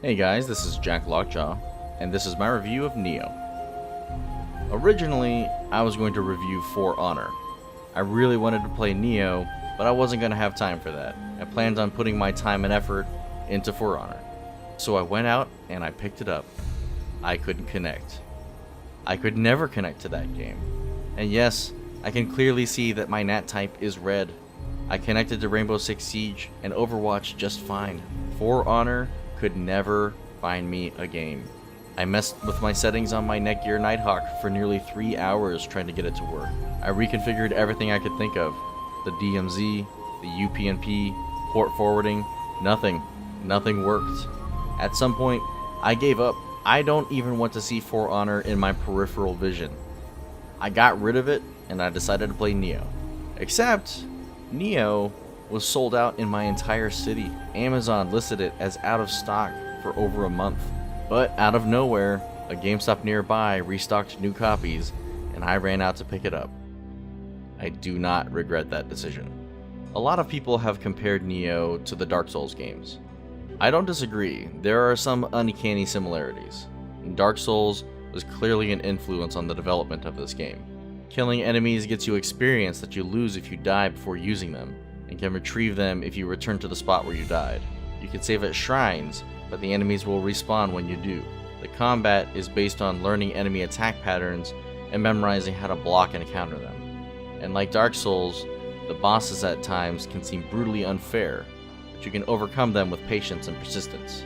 Hey guys, this is Jack Lockjaw, and this is my review of Nioh. Originally, I was going to review For Honor. I really wanted to play Nioh, but I wasn't going to have time for that. I planned on putting my time and effort into For Honor. So I went out and I picked it up. I couldn't connect. I could never connect to that game. And yes, I can clearly see that my NAT type is red. I connected to Rainbow Six Siege and Overwatch just fine. For Honor could never find me a game. I messed with my settings on my Netgear Nighthawk for nearly 3 hours trying to get it to work. I reconfigured everything I could think of. The DMZ, the UPnP, port forwarding, nothing worked. At some point, I gave up. I don't even want to see For Honor in my peripheral vision. I got rid of it and I decided to play Nioh. Except, Nioh was sold out in my entire city. Amazon listed it as out of stock for over a month. But out of nowhere, a GameStop nearby restocked new copies, and I ran out to pick it up. I do not regret that decision. A lot of people have compared Nioh to the Dark Souls games. I don't disagree, there are some uncanny similarities. Dark Souls was clearly an influence on the development of this game. Killing enemies gets you experience that you lose if you die before using them, and can retrieve them if you return to the spot where you died. You can save at shrines, but the enemies will respawn when you do. The combat is based on learning enemy attack patterns and memorizing how to block and counter them. And like Dark Souls, the bosses at times can seem brutally unfair, but you can overcome them with patience and persistence.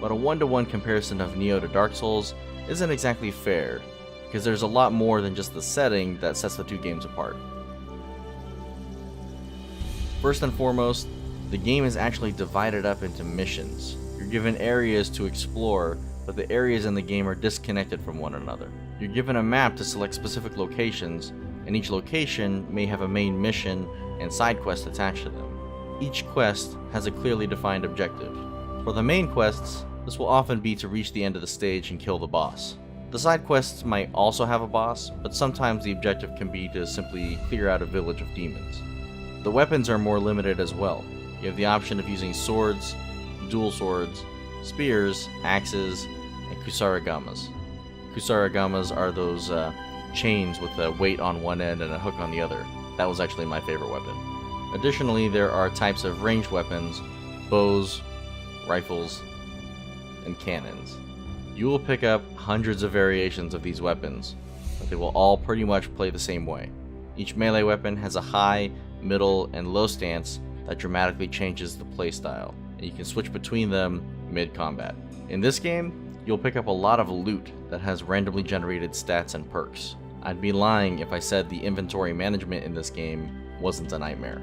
But a one-to-one comparison of Nioh to Dark Souls isn't exactly fair, because there's a lot more than just the setting that sets the two games apart. First and foremost, the game is actually divided up into missions. You're given areas to explore, but the areas in the game are disconnected from one another. You're given a map to select specific locations, and each location may have a main mission and side quest attached to them. Each quest has a clearly defined objective. For the main quests, this will often be to reach the end of the stage and kill the boss. The side quests might also have a boss, but sometimes the objective can be to simply clear out a village of demons. The weapons are more limited as well. You have the option of using swords, dual swords, spears, axes, and kusaragamas. Kusaragamas are those chains with a weight on one end and a hook on the other. That was actually my favorite weapon. Additionally, there are types of ranged weapons, bows, rifles, and cannons. You will pick up hundreds of variations of these weapons, but they will all pretty much play the same way. Each melee weapon has a high, middle, and low stance that dramatically changes the playstyle, and you can switch between them mid-combat. In this game, you'll pick up a lot of loot that has randomly generated stats and perks. I'd be lying if I said the inventory management in this game wasn't a nightmare.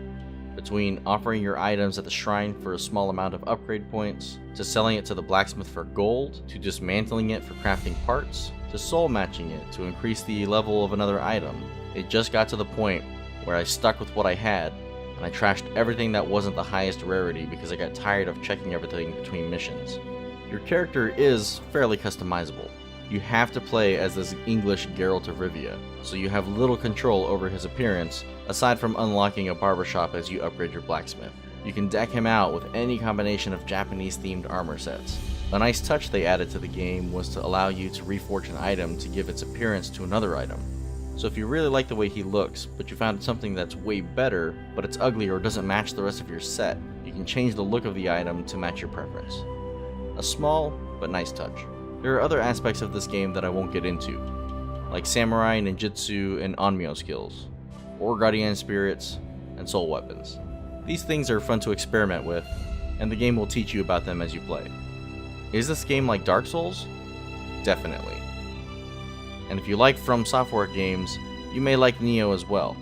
Between offering your items at the shrine for a small amount of upgrade points, to selling it to the blacksmith for gold, to dismantling it for crafting parts, to soul matching it to increase the level of another item, it just got to the point where I stuck with what I had, and I trashed everything that wasn't the highest rarity because I got tired of checking everything between missions. Your character is fairly customizable. You have to play as this English Geralt of Rivia, so you have little control over his appearance, aside from unlocking a barbershop as you upgrade your blacksmith. You can deck him out with any combination of Japanese-themed armor sets. A nice touch they added to the game was to allow you to reforge an item to give its appearance to another item. So if you really like the way he looks, but you found something that's way better, but it's ugly or doesn't match the rest of your set, you can change the look of the item to match your preference. A small, but nice touch. There are other aspects of this game that I won't get into, like samurai, ninjutsu, and onmyo skills, or guardian spirits, and soul weapons. These things are fun to experiment with, and the game will teach you about them as you play. Is this game like Dark Souls? Definitely. And if you like From Software games, you may like Nioh as well.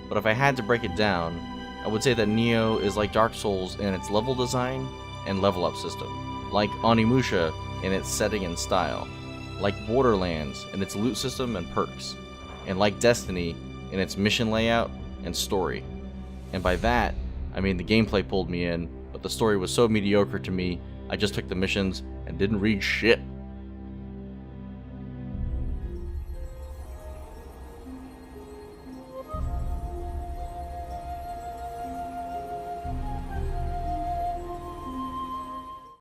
But if I had to break it down, I would say that Nioh is like Dark Souls in its level design and level up system, like Onimusha in its setting and style, like Borderlands in its loot system and perks, and like Destiny in its mission layout and story. And by that, I mean the gameplay pulled me in, but the story was so mediocre to me, I just took the missions and didn't read shit.